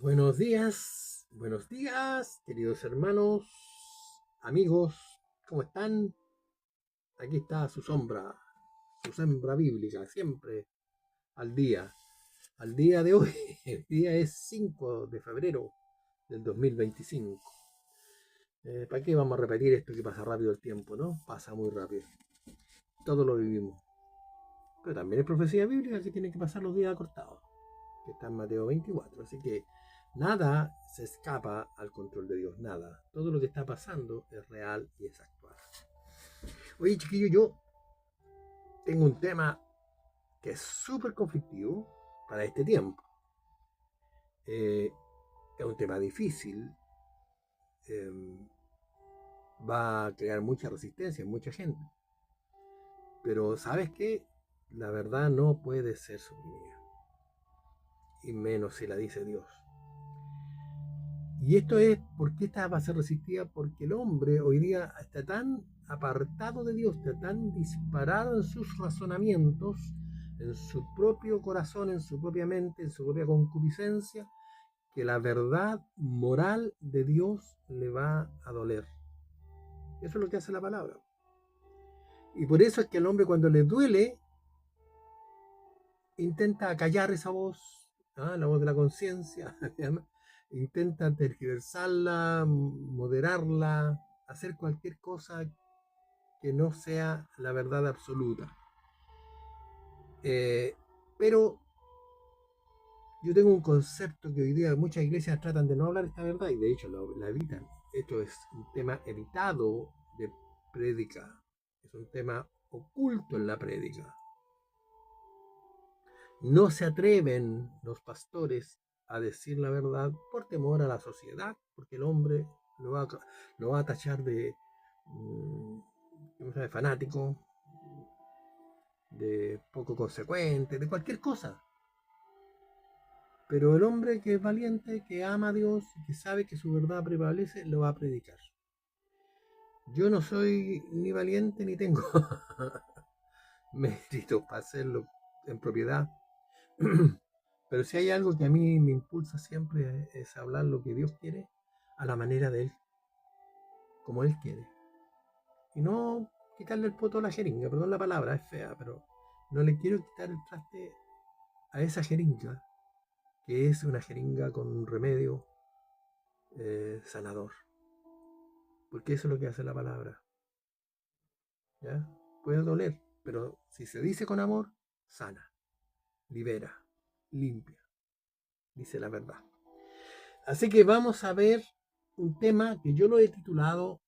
buenos días, queridos hermanos, amigos, ¿cómo están? Aquí está su sombra bíblica, siempre al día de hoy. El día es 5 de febrero del 2025. ¿Para qué vamos a repetir esto que pasa rápido el tiempo, no? Pasa muy rápido. Todo lo vivimos. Pero también es profecía bíblica que tiene que pasar los días acortados, que está en Mateo 24. Así que nada se escapa al control de Dios, nada. Todo lo que está pasando es real y es actual. Oye, chiquillo, yo tengo un tema que es súper conflictivo para este tiempo. Eh, es un tema difícil, eh, va a crear mucha resistencia en mucha gente. Pero ¿sabes qué? La verdad no puede ser suprimida. Y menos si la dice Dios. Y esto es, ¿por qué esta va a ser resistida? Porque el hombre hoy día está tan apartado de Dios, está tan disparado en sus razonamientos, en su propio corazón, en su propia mente, en su propia concupiscencia, que la verdad moral de Dios le va a doler. Eso es lo que hace la palabra. Y por eso es que el hombre cuando le duele, intenta acallar esa voz, ¿ah? La voz de la conciencia, intenta tergiversarla, moderarla, hacer cualquier cosa que no sea la verdad absoluta. Eh, pero yo tengo un concepto que hoy día muchas iglesias tratan de no hablar esta verdad y de hecho la evitan. Esto es un tema evitado de prédica, es un tema oculto en la prédica. No se atreven los pastores a decir la verdad por temor a la sociedad, porque el hombre lo va a tachar de, de fanático, de poco consecuente, de cualquier cosa. Pero el hombre que es valiente, que ama a Dios, que sabe que su verdad prevalece, lo va a predicar. Yo no soy ni valiente ni tengo méritos para hacerlo en propiedad. Pero si hay algo que a mí me impulsa siempre es hablar lo que Dios quiere a la manera de Él, como Él quiere. Y no quitarle el poto a la jeringa, perdón la palabra, es fea, pero no le quiero quitar el traste a esa jeringa, que es una jeringa con un remedio sanador. Porque eso es lo que hace la palabra. ¿Ya? Puede doler, pero si se dice con amor, sana, libera, limpia, dice la verdad. Así que vamos a ver un tema que yo lo he titulado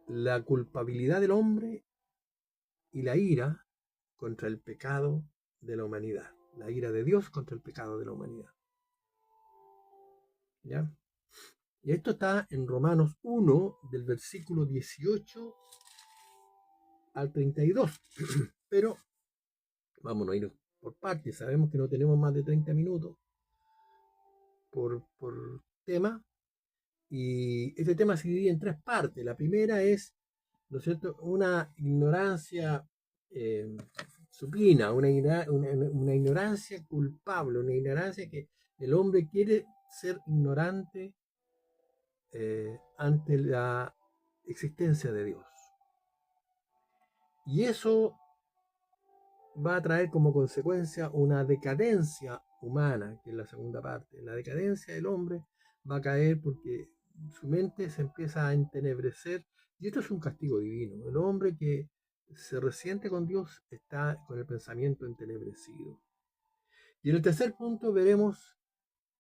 La culpabilidad del hombre y la ira contra el pecado de la humanidad. La ira de Dios contra el pecado de la humanidad. ¿Ya? Y esto está en Romanos 1, del versículo 18 al 32. Pero vámonos a ir por partes. Sabemos que no tenemos más de 30 minutos por tema. Y este tema se divide en tres partes. La primera es, ¿no es cierto?, una ignorancia supina, una ignorancia culpable, una ignorancia que el hombre quiere ser ignorante ante la existencia de Dios. Y eso va a traer como consecuencia una decadencia humana, que es la segunda parte. La decadencia del hombre va a caer porque su mente se empieza a entenebrecer y esto es un castigo divino. El hombre que se resiente con Dios está con el pensamiento entenebrecido. Y en el tercer punto veremos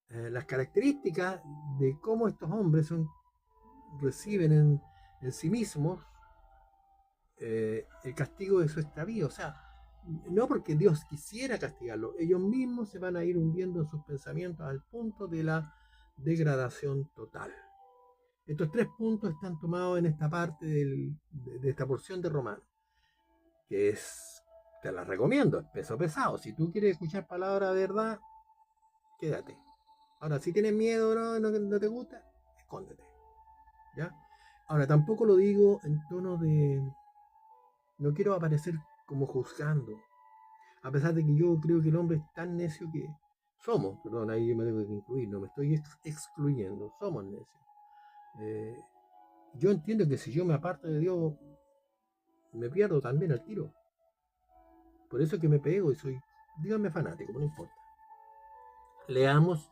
las características de cómo estos hombres reciben en sí mismos el castigo de su extravío. O sea, no porque Dios quisiera castigarlo, ellos mismos se van a ir hundiendo en sus pensamientos al punto de la degradación total. Estos tres puntos están tomados en esta parte de esta porción de Romano, que es, te la recomiendo, es peso pesado. Si tú quieres escuchar palabra de verdad, quédate. Ahora, si tienes miedo, no te gusta, escóndete. ¿Ya? Ahora, tampoco lo digo en tono de... No quiero aparecer como juzgando, a pesar de que yo creo que el hombre es tan necio que somos, perdón, ahí yo me tengo que incluir, no me estoy excluyendo, somos necios. Yo entiendo que si yo me aparto de Dios, me pierdo también al tiro. Por eso es que me pego y soy, díganme fanático, no importa. Leamos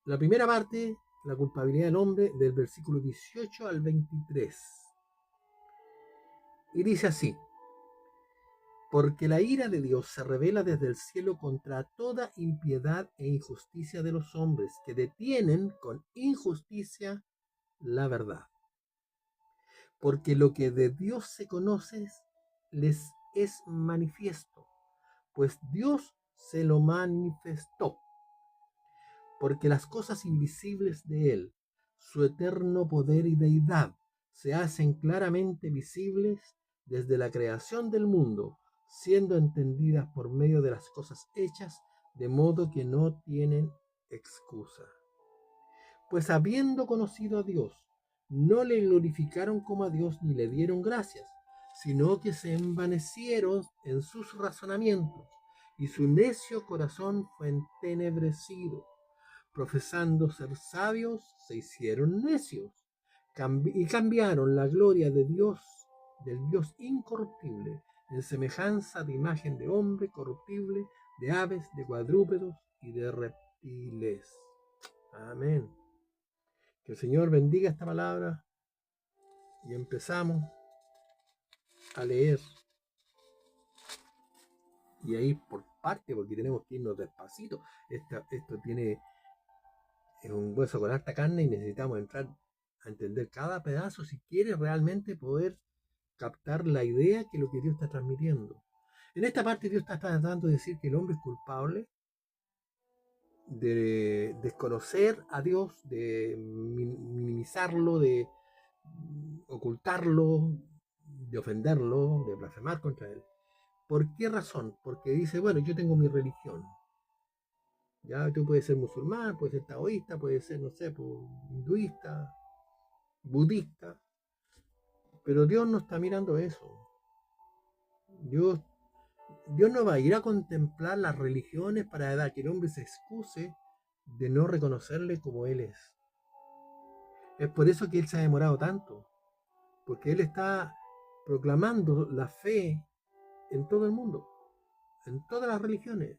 la primera parte, la culpabilidad del hombre, del versículo 18 al 23. Y dice así: porque la ira de Dios se revela desde el cielo contra toda impiedad e injusticia de los hombres, que detienen con injusticia la verdad. Porque lo que de Dios se conoce les es manifiesto, pues Dios se lo manifestó. Porque las cosas invisibles de Él, su eterno poder y deidad, se hacen claramente visibles desde la creación del mundo, siendo entendidas por medio de las cosas hechas, de modo que no tienen excusa. Pues habiendo conocido a Dios, no le glorificaron como a Dios ni le dieron gracias, sino que se envanecieron en sus razonamientos, y su necio corazón fue entenebrecido. Profesando ser sabios, se hicieron necios y cambiaron la gloria de Dios, del Dios incorruptible, en semejanza de imagen de hombre corruptible, de aves, de cuadrúpedos y de reptiles. Amén. Que el Señor bendiga esta palabra y empezamos a leer. Y ahí por parte, porque tenemos que irnos despacito. Esto tiene es un hueso con harta carne y necesitamos entrar a entender cada pedazo si quiere realmente poder captar la idea que lo que Dios está transmitiendo. En esta parte Dios está tratando de decir que el hombre es culpable de desconocer a Dios, de minimizarlo, de ocultarlo, de ofenderlo, de blasfemar contra él. ¿Por qué razón? Porque dice, bueno, yo tengo mi religión. Ya tú puedes ser musulmán, puedes ser taoísta, puedes ser, no sé, hinduista, budista, pero Dios no está mirando eso. Dios, Dios no va a ir a contemplar las religiones para que el hombre se excuse de no reconocerle como Él es. Es por eso que Él se ha demorado tanto, porque Él está proclamando la fe en todo el mundo, en todas las religiones.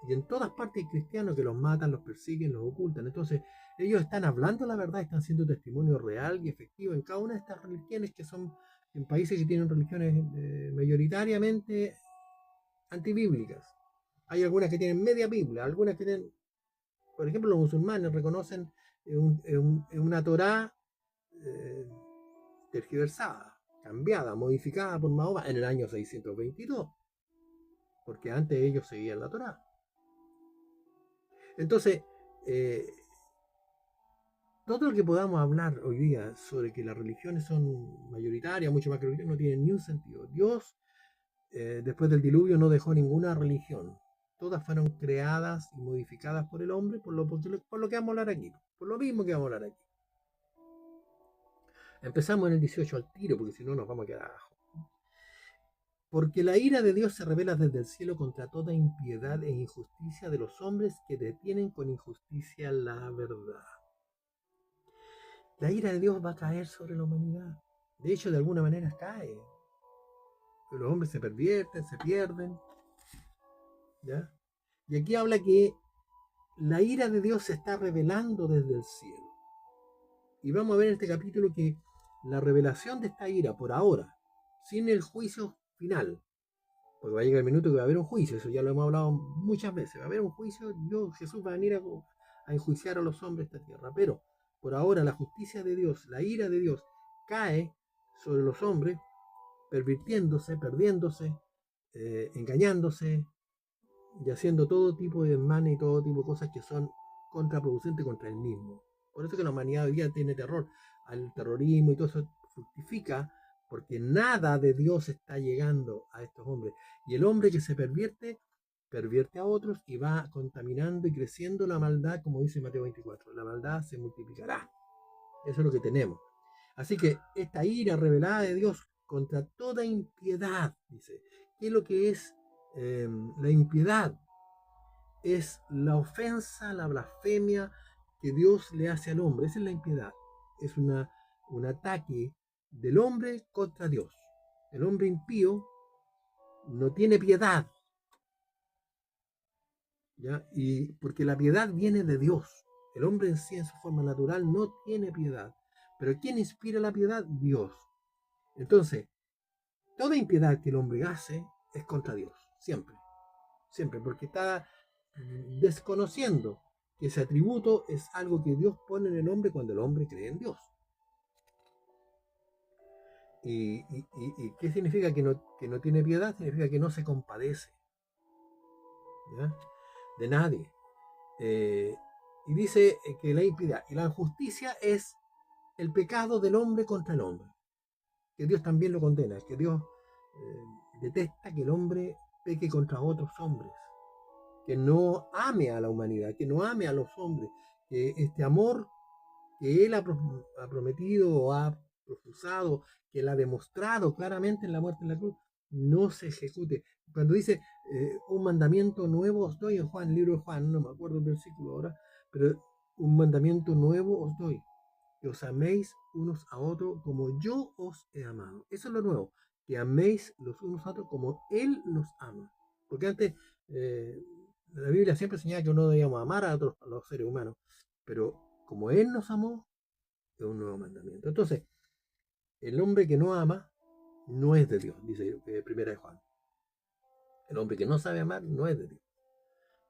Y en todas partes hay cristianos que los matan, los persiguen, los ocultan. Entonces, ellos están hablando la verdad, están siendo testimonio real y efectivo en cada una de estas religiones que son en países que tienen religiones mayoritariamente antibíblicas. Hay algunas que tienen media Biblia, algunas que tienen, por ejemplo, los musulmanes reconocen una Torá tergiversada, cambiada, modificada por Mahoma en el año 622, porque antes ellos seguían la Torá. Entonces, todo lo que podamos hablar hoy día sobre que las religiones son mayoritarias, mucho más que religiones, no tiene ni un sentido. Dios, después del diluvio, no dejó ninguna religión. Todas fueron creadas y modificadas por el hombre, por lo que vamos a hablar aquí, por lo mismo que vamos a hablar aquí. Empezamos en el 18 al tiro, porque si no nos vamos a quedar abajo. Porque la ira de Dios se revela desde el cielo contra toda impiedad e injusticia de los hombres que detienen con injusticia la verdad. La ira de Dios va a caer sobre la humanidad. De hecho, de alguna manera cae. Los hombres se pervierten, se pierden. ¿Ya? Y aquí habla que la ira de Dios se está revelando desde el cielo. Y vamos a ver en este capítulo que la revelación de esta ira, por ahora, sin el juicio final, porque va a llegar el minuto que va a haber un juicio, eso ya lo hemos hablado muchas veces, va a haber un juicio, Jesús va a venir a enjuiciar a los hombres de esta tierra, pero por ahora la justicia de Dios, la ira de Dios, cae sobre los hombres, pervirtiéndose, perdiéndose, engañándose y haciendo todo tipo de desmanes y todo tipo de cosas que son contraproducentes contra él mismo. Por eso que la humanidad hoy día tiene terror al terrorismo y todo eso fructifica porque nada de Dios está llegando a estos hombres. Y el hombre que se pervierte a otros y va contaminando y creciendo la maldad, como dice Mateo 24. La maldad se multiplicará. Eso es lo que tenemos. Así que esta ira revelada de Dios contra toda impiedad, dice. ¿Qué es lo que es la impiedad? es la ofensa, la blasfemia que Dios le hace al hombre. Esa es la impiedad. Es un ataque del hombre contra Dios. El hombre impío no tiene piedad, ¿ya? Y porque la piedad viene de Dios. El hombre en sí, en su forma natural, no tiene piedad. Pero ¿quién inspira la piedad? Dios. Entonces, toda impiedad que el hombre hace es contra Dios. Siempre. Siempre. Porque está desconociendo que ese atributo es algo que Dios pone en el hombre cuando el hombre cree en Dios. ¿Y qué significa que no tiene piedad? Significa que no se compadece, ¿ya? De nadie. Y dice que la impiedad y la injusticia es el pecado del hombre contra el hombre, que Dios también lo condena, que Dios detesta que el hombre peque contra otros hombres, que no ame a la humanidad, que no ame a los hombres, que este amor que Él ha prometido o ha profusado, que Él ha demostrado claramente en la muerte en la cruz, no se ejecute. Cuando dice un mandamiento nuevo os doy en Juan, libro de Juan, no me acuerdo el versículo ahora, pero un mandamiento nuevo os doy, que os améis unos a otros como yo os he amado. Eso es lo nuevo, que améis los unos a otros como Él nos ama. Porque antes la Biblia siempre enseñaba que no debíamos amar a otros, a los seres humanos, pero como Él nos amó, es un nuevo mandamiento. Entonces, el hombre que no ama no es de Dios, dice primera de Juan. El hombre que no sabe amar no es de Dios.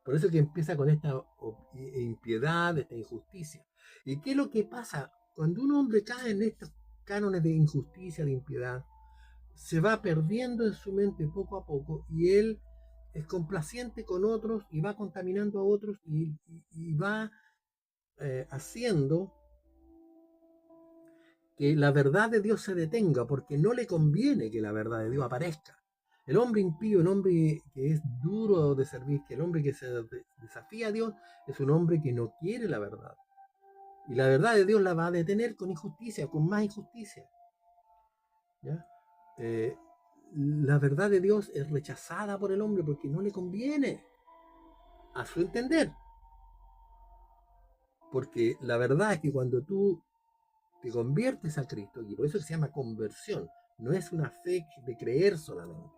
Por eso que empieza con esta impiedad, esta injusticia. ¿Y qué es lo que pasa? Cuando un hombre cae en estos cánones de injusticia, de impiedad, se va perdiendo en su mente poco a poco y él es complaciente con otros y va contaminando a otros y va haciendo que la verdad de Dios se detenga, porque no le conviene que la verdad de Dios aparezca. El hombre impío, el hombre que es duro de servir, que el hombre que se desafía a Dios, es un hombre que no quiere la verdad. Y la verdad de Dios la va a detener con injusticia, con más injusticia. ¿Ya? La verdad de Dios es rechazada por el hombre porque no le conviene, a su entender. Porque la verdad es que cuando tú te conviertes a Cristo, y por eso se llama conversión, no es una fe de creer solamente.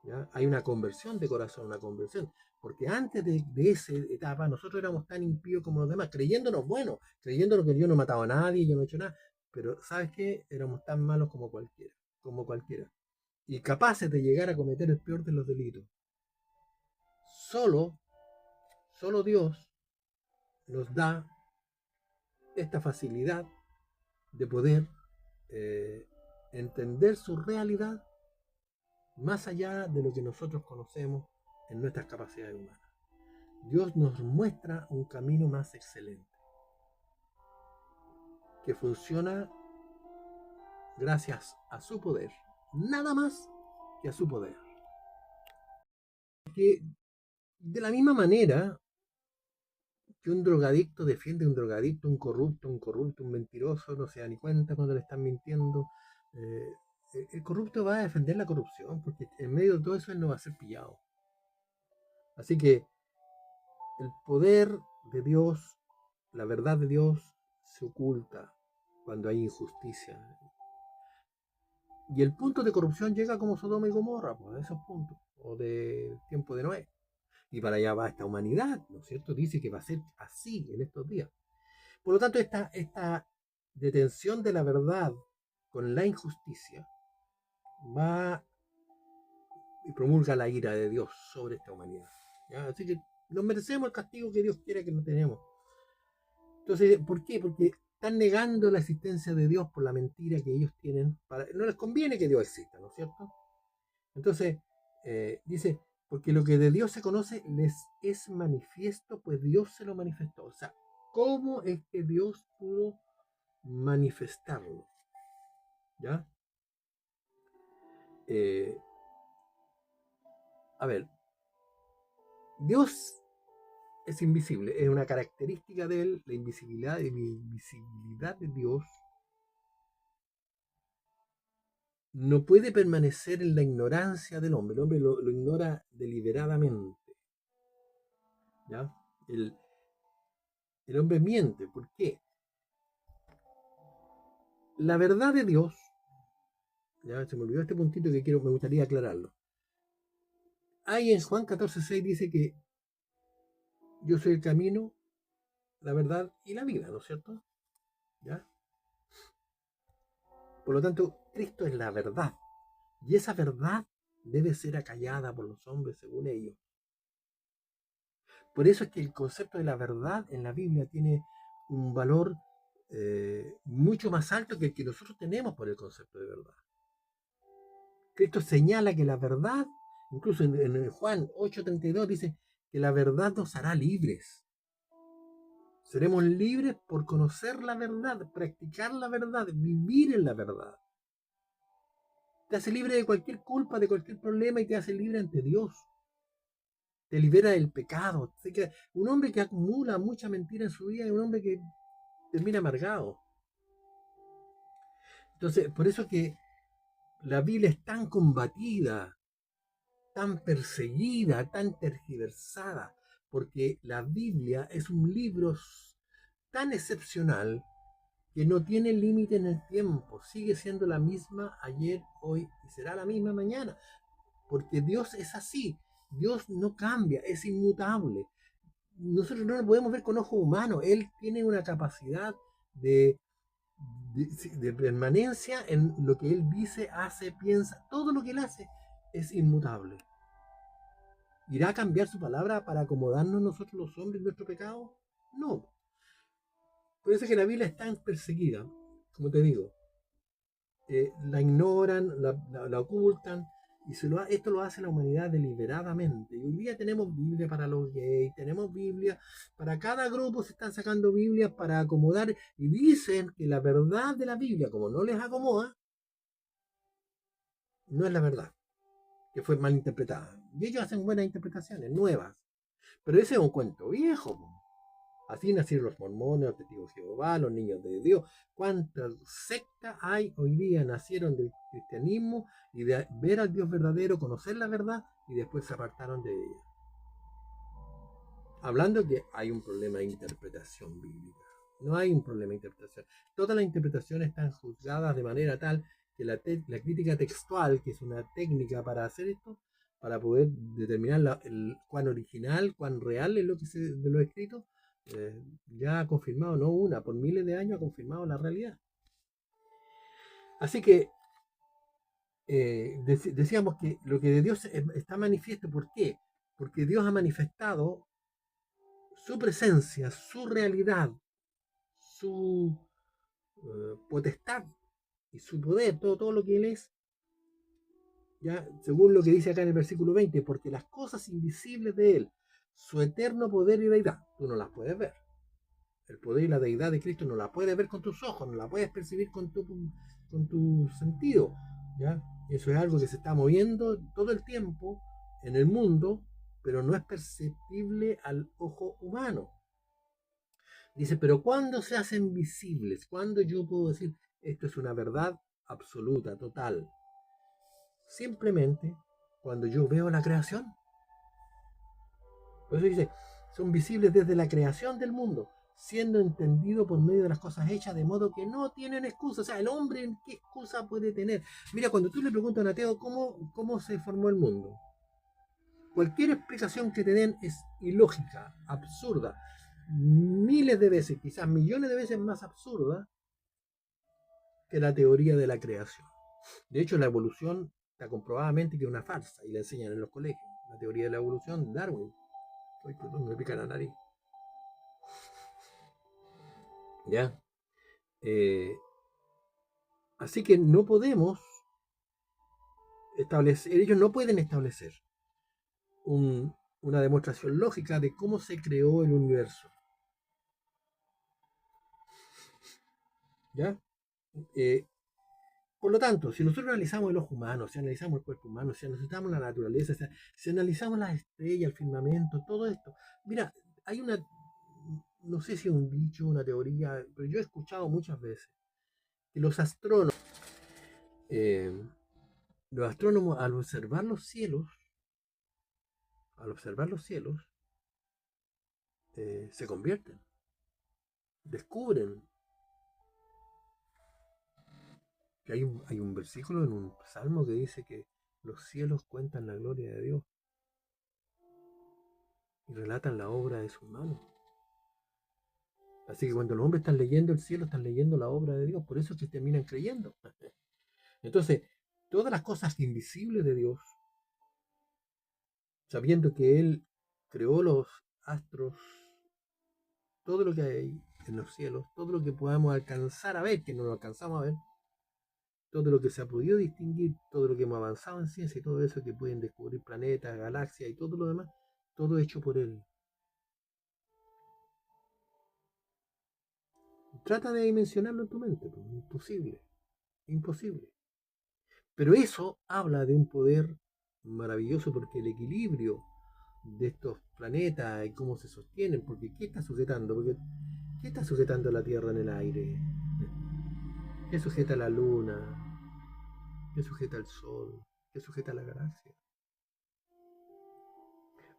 ¿Ya? Hay una conversión de corazón, una conversión. Porque antes de esa etapa nosotros éramos tan impíos como los demás, creyéndonos buenos, creyéndonos que yo no he matado a nadie, yo no he hecho nada. Pero ¿sabes qué? Éramos tan malos como cualquiera, como cualquiera. Y capaces de llegar a cometer el peor de los delitos. Solo, solo Dios nos da esta facilidad de poder eh, entender su realidad más allá de lo que nosotros conocemos en nuestras capacidades humanas. Dios nos muestra un camino más excelente, que funciona gracias a su poder, nada más que a su poder. Que de la misma manera que un drogadicto defiende a un drogadicto, un corrupto, un mentiroso, no se da ni cuenta cuando le están mintiendo, eh, el corrupto va a defender la corrupción, porque en medio de todo eso él no va a ser pillado. Así que el poder de Dios, la verdad de Dios, se oculta cuando hay injusticia. Y el punto de corrupción llega como Sodoma y Gomorra, pues, a esos puntos, o de tiempo de Noé. Y para allá va esta humanidad, ¿no es cierto? Dice que va a ser así en estos días. Por lo tanto, esta detención de la verdad con la injusticia va y promulga la ira de Dios sobre esta humanidad. ¿Ya? Así que nos merecemos el castigo que Dios quiere que no tenemos. Entonces, ¿por qué? Porque están negando la existencia de Dios por la mentira que ellos tienen. No les conviene que Dios exista, ¿no es cierto? Entonces, dice, porque lo que de Dios se conoce les es manifiesto, pues Dios se lo manifestó. O sea, ¿cómo es que Dios pudo manifestarlo? ¿Ya? Eh, a ver, Dios es invisible, es una característica de él, la invisibilidad de Dios no puede permanecer en la ignorancia del hombre. El hombre lo ignora deliberadamente. ¿ya? El, el hombre miente. ¿Por qué? La verdad de Dios, ya se me olvidó este puntito que me gustaría aclararlo. Ahí en Juan 14:6 dice que yo soy el camino, la verdad y la vida, ¿no es cierto? ¿Ya? Por lo tanto, Cristo es la verdad. Y esa verdad debe ser acallada por los hombres según ellos. Por eso es que el concepto de la verdad en la Biblia tiene un valor mucho más alto que el que nosotros tenemos por el concepto de verdad. Cristo señala que la verdad, incluso en Juan 8:32 dice que la verdad nos hará libres. Seremos libres por conocer la verdad, practicar la verdad, vivir en la verdad. Te hace libre de cualquier culpa, de cualquier problema y te hace libre ante Dios. Te libera del pecado. Un hombre que acumula mucha mentira en su vida es un hombre que termina amargado. Entonces, por eso que la Biblia es tan combatida, tan perseguida, tan tergiversada, porque la Biblia es un libro tan excepcional que no tiene límite en el tiempo, sigue siendo la misma ayer, hoy y será la misma mañana, porque Dios es así, Dios no cambia, es inmutable. Nosotros no lo podemos ver con ojo humano, Él tiene una capacidad de, de permanencia en lo que Él dice, hace, piensa, todo lo que Él hace es inmutable. ¿Irá a cambiar su palabra para acomodarnos nosotros los hombres nuestro pecado? No. Por eso es que la Biblia es tan perseguida, como te digo. La ignoran, la ocultan, y esto lo hace la humanidad deliberadamente. Y hoy día tenemos Biblia para los gays, tenemos Biblia para cada grupo, se están sacando Biblias para acomodar, y dicen que la verdad de la Biblia, como no les acomoda, no es la verdad, que fue mal interpretada. Y ellos hacen buenas interpretaciones, nuevas. Pero ese es un cuento viejo. Así nacieron los mormones, los testigos de Jehová, los niños de Dios. ¿Cuántas sectas hay hoy día? Nacieron del cristianismo y de ver al Dios verdadero, conocer la verdad y después se apartaron de ella. Hablando que hay un problema de interpretación bíblica. No hay un problema de interpretación. Todas las interpretaciones están juzgadas de manera tal que la crítica textual, que es una técnica para hacer esto, para poder determinar cuán original, cuán real es lo que de lo escrito, ya ha confirmado, no una, por miles de años ha confirmado la realidad. Así que decíamos que lo que de Dios está manifiesto, ¿por qué? Porque Dios ha manifestado su presencia, su realidad, su potestad y su poder, todo lo que Él es, ya según lo que dice acá en el versículo 20, porque las cosas invisibles de Él, su eterno poder y deidad, tú no las puedes ver. El poder y la deidad de Cristo no la puedes ver con tus ojos, no la puedes percibir con tu sentido. ¿Ya? Eso es algo que se está moviendo todo el tiempo en el mundo, pero no es perceptible al ojo humano. Dice, pero ¿cuándo se hacen visibles? ¿Cuándo yo puedo decir esto es una verdad absoluta, total? Simplemente cuando yo veo la creación. Por eso dice, son visibles desde la creación del mundo, siendo entendido por medio de las cosas hechas, de modo que no tienen excusa. O sea, el hombre, ¿qué excusa puede tener? Mira, cuando tú le preguntas a un ateo cómo se formó el mundo, cualquier explicación que te den es ilógica, absurda, miles de veces, quizás millones de veces más absurda que la teoría de la creación. De hecho, la evolución está comprobadamente que es una farsa y la enseñan en los colegios. La teoría de la evolución de Darwin. Ay, perdón, me pica la nariz. ¿Ya? Eh, Así que no podemos establecer, ellos no pueden establecer una demostración lógica de cómo se creó el universo. ¿Ya? Eh, por lo tanto, si nosotros analizamos el ojo humano, si analizamos el cuerpo humano, si analizamos la naturaleza, si analizamos las estrellas, el firmamento, todo esto, mira, hay una, no sé si es un dicho, una teoría, pero yo he escuchado muchas veces que eh, los astrónomos al observar los cielos, se convierten, descubren. Que hay un versículo en un salmo que dice que los cielos cuentan la gloria de Dios y relatan la obra de sus manos. Así que cuando los hombres están leyendo el cielo, están leyendo la obra de Dios, por eso es que terminan creyendo. Entonces, todas las cosas invisibles de Dios, sabiendo que Él creó los astros, todo lo que hay en los cielos, todo lo que podamos alcanzar a ver, que no lo alcanzamos a ver, todo lo que se ha podido distinguir, todo lo que hemos avanzado en ciencia y todo eso que pueden descubrir planetas, galaxias y todo lo demás, todo hecho por Él. Trata de dimensionarlo en tu mente, pues, imposible, imposible. Pero eso habla de un poder maravilloso porque el equilibrio de estos planetas y cómo se sostienen, porque ¿qué está sujetando? Porque ¿qué está sujetando la Tierra en el aire? ¿Qué sujeta la Luna? ¿Qué sujeta el Sol? ¿Qué sujeta la galaxia?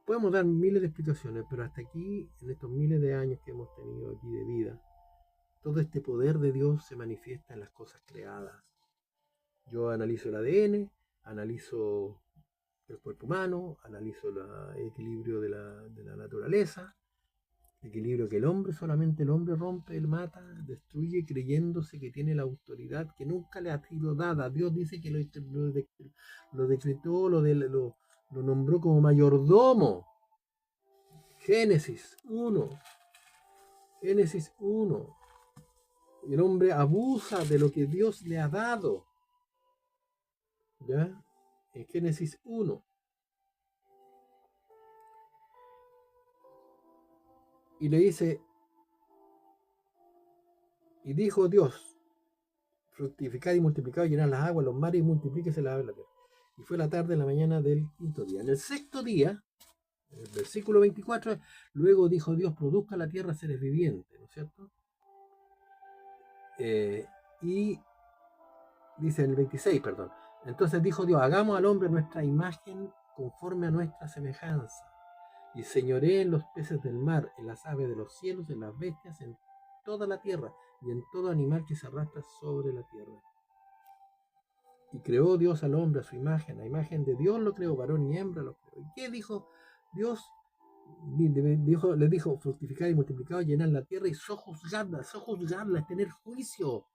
Podemos dar miles de explicaciones, pero hasta aquí, en estos miles de años que hemos tenido aquí de vida, todo este poder de Dios se manifiesta en las cosas creadas. Yo analizo el ADN, analizo el cuerpo humano, analizo el equilibrio de la naturaleza, el equilibrio que el hombre, solamente el hombre rompe, él mata, destruye, creyéndose que tiene la autoridad que nunca le ha sido dada. Dios dice que lo decretó, lo nombró como mayordomo. Génesis 1. Génesis 1. El hombre abusa de lo que Dios le ha dado. ¿Ya? En Génesis 1. Y le dice, y dijo Dios, fructificad y multiplicad, llenad las aguas, los mares y multiplíquese la tierra. Y fue la tarde, la mañana del quinto día. En el sexto día, en el versículo 24, luego dijo Dios, produzca la tierra seres vivientes, ¿no es cierto? Y dice en el 26, perdón. Entonces dijo Dios, hagamos al hombre nuestra imagen conforme a nuestra semejanza. Y señoré en los peces del mar, en las aves de los cielos, en las bestias, en toda la tierra y en todo animal que se arrastra sobre la tierra. Y creó Dios al hombre a su imagen, a imagen de Dios lo creó, varón y hembra lo creó. ¿Y qué dijo Dios? Les dijo, fructificar y multiplicar, llenar la tierra y sojuzgarla, es tener juicio.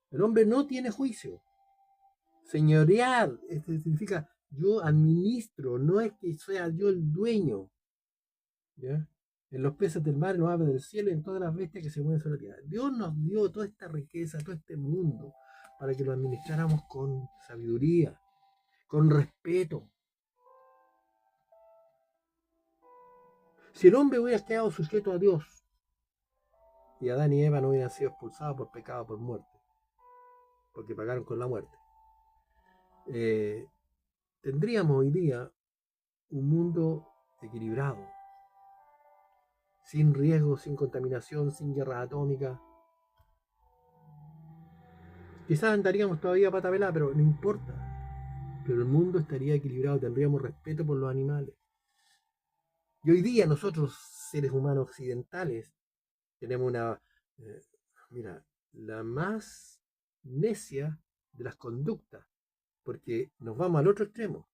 El hombre no tiene juicio. Señorear, significa yo administro, no es que sea yo el dueño. ¿Ya? En los peces del mar, en los aves del cielo, en todas las bestias que se mueven sobre la tierra. Dios nos dio toda esta riqueza, todo este mundo, para que lo administráramos con sabiduría, con respeto. Si el hombre hubiera quedado sujeto a Dios, y Adán y Eva no hubieran sido expulsados por pecado, por muerte, porque pagaron con la muerte, tendríamos hoy día un mundo equilibrado, sin riesgo, sin contaminación, sin guerra atómica. Quizás andaríamos todavía pata pelada, pero no importa. Pero el mundo estaría equilibrado, tendríamos respeto por los animales. Y hoy día nosotros, seres humanos occidentales, tenemos mira, la más necia de las conductas, porque nos vamos al otro extremo.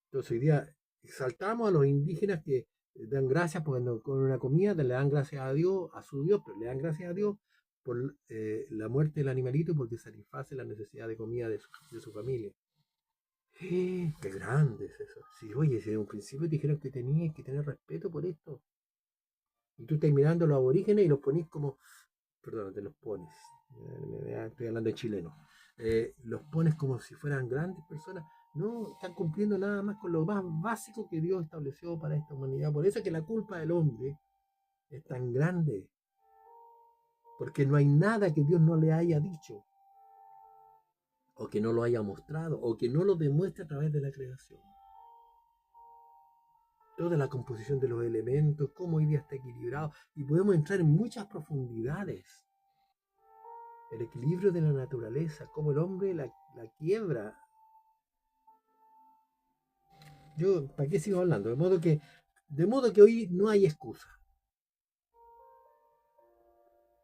Entonces hoy día exaltamos a los indígenas que dan gracias cuando con una comida, le dan gracias a Dios, a su Dios, pero le dan gracias a Dios por la muerte del animalito porque satisface la necesidad de comida de su familia. Qué grande es eso. Si, oye, si desde un principio te dijeron que tenías que tener respeto por esto, y tú estás mirando a los aborígenes y los ponís como, perdón, te los pones, estoy hablando de chileno, los pones como si fueran grandes personas. No, están cumpliendo nada más con lo más básico que Dios estableció para esta humanidad. Por eso es que la culpa del hombre es tan grande, porque no hay nada que Dios no le haya dicho, o que no lo haya mostrado, o que no lo demuestre a través de la creación. Toda la composición de los elementos, cómo hoy día está equilibrado, y podemos entrar en muchas profundidades. El equilibrio de la naturaleza, cómo el hombre la quiebra. Yo, ¿para qué sigo hablando? De modo que hoy no hay excusa.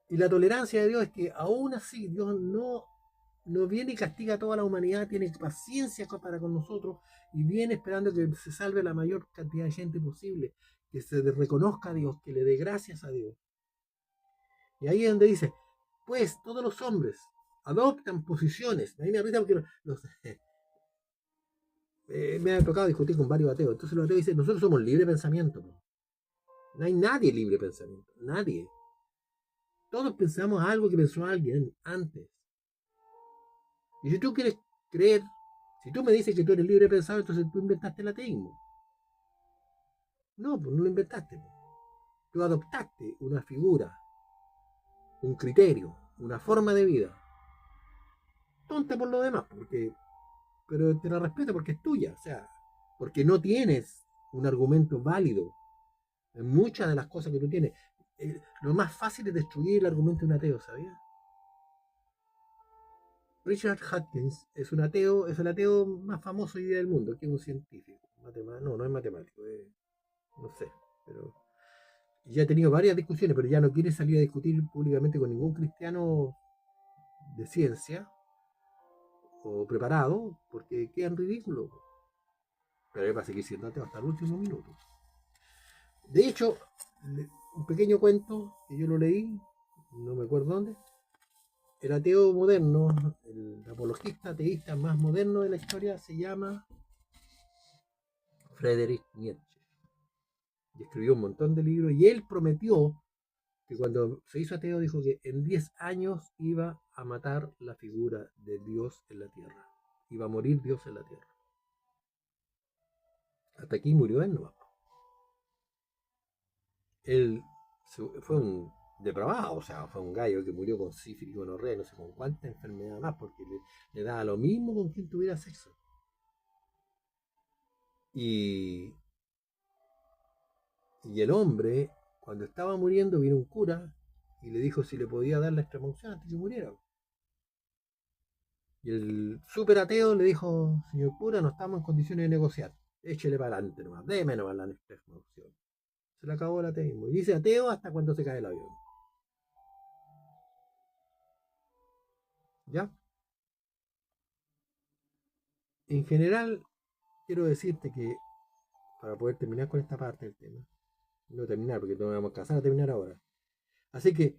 Y la tolerancia de Dios es que aún así Dios no viene y castiga a toda la humanidad, tiene paciencia para con nosotros y viene esperando que se salve la mayor cantidad de gente posible, que se reconozca a Dios, que le dé gracias a Dios. Y ahí es donde dice, pues todos los hombres adoptan posiciones. A mí me risa porque me ha tocado discutir con varios ateos. Entonces los ateos dicen, nosotros somos libre pensamiento. No hay nadie libre pensamiento, nadie. Todos pensamos algo que pensó alguien antes. Y si tú quieres creer, si tú me dices que tú eres libre pensado, entonces tú inventaste el ateísmo. No, pues no lo inventaste. Tú adoptaste una figura, un criterio, una forma de vida. Tonta por lo demás, pero te la respeto porque es tuya, o sea, porque no tienes un argumento válido en muchas de las cosas que tú tienes. Lo más fácil es destruir el argumento de un ateo, ¿sabías? Richard Dawkins es un ateo, es el ateo más famoso hoy día del mundo, que es un científico. No es matemático, no sé, pero ya ha tenido varias discusiones, pero ya no quiere salir a discutir públicamente con ningún cristiano de ciencia o preparado, porque quedan ridículos. Pero él va a seguir siendo ateo hasta el último minuto. De hecho, un pequeño cuento que yo lo leí, no me acuerdo dónde, el ateo moderno, el apologista ateísta más moderno de la historia se llama Friedrich Nietzsche. Y escribió un montón de libros y él prometió que cuando se hizo ateo dijo que en 10 años iba a matar la figura de Dios en la tierra. Iba a morir Dios en la tierra. Hasta aquí murió él, no. Él fue un depravado, o sea, fue un gallo que murió con sífilis, gonorrea, no sé con cuánta enfermedad más, porque le daba lo mismo con quien tuviera sexo. Y, y el hombre, cuando estaba muriendo, vino un cura y le dijo si le podía dar la extremaunción antes que muriera. Y el super ateo le dijo, señor cura, no estamos en condiciones de negociar, échele para adelante nomás, déme nomás la extremaunción. Se le acabó el ateísmo. Y dice ateo hasta cuando se cae el avión. ¿Ya? En general, quiero decirte que para poder terminar con esta parte del tema, no terminar porque no vamos a alcanzar a terminar ahora. Así que,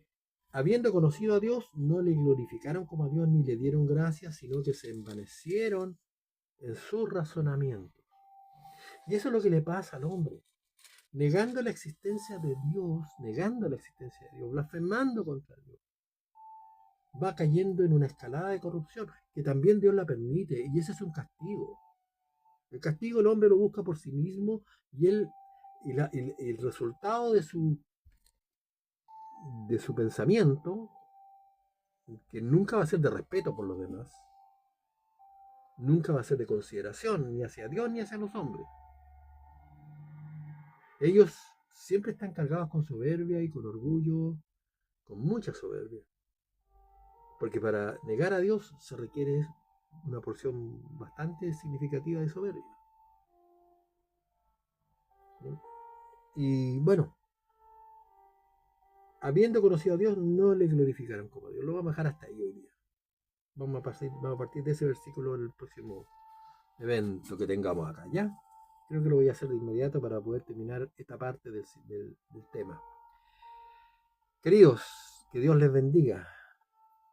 habiendo conocido a Dios, no le glorificaron como a Dios ni le dieron gracias, sino que se envanecieron en su razonamiento. Y eso es lo que le pasa al hombre. Negando la existencia de Dios, blasfemando contra Dios, va cayendo en una escalada de corrupción que también Dios la permite, y ese es un castigo. El castigo el hombre lo busca por sí mismo y el resultado de su pensamiento, que nunca va a ser de respeto por los demás, nunca va a ser de consideración ni hacia Dios ni hacia los hombres. Ellos siempre están cargados con soberbia y con orgullo, con mucha soberbia. Porque para negar a Dios se requiere una porción bastante significativa de soberbia. ¿No? Y bueno, habiendo conocido a Dios, no le glorificaron como a Dios. Lo vamos a dejar hasta ahí hoy día. Vamos a partir de ese versículo en el próximo evento que tengamos acá, ¿ya? Creo que lo voy a hacer de inmediato para poder terminar esta parte del tema. Queridos, que Dios les bendiga,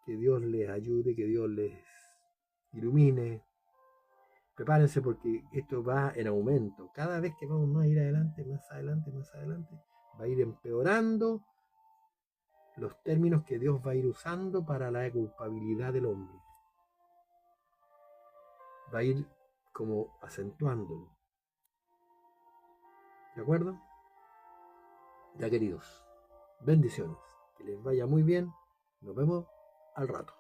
que Dios les ayude, que Dios les ilumine. Prepárense porque esto va en aumento. Cada vez que vamos más a ir adelante, va a ir empeorando los términos que Dios va a ir usando para la culpabilidad del hombre. Va a ir como acentuándolo. ¿De acuerdo? Ya queridos, bendiciones. Que les vaya muy bien. Nos vemos al rato.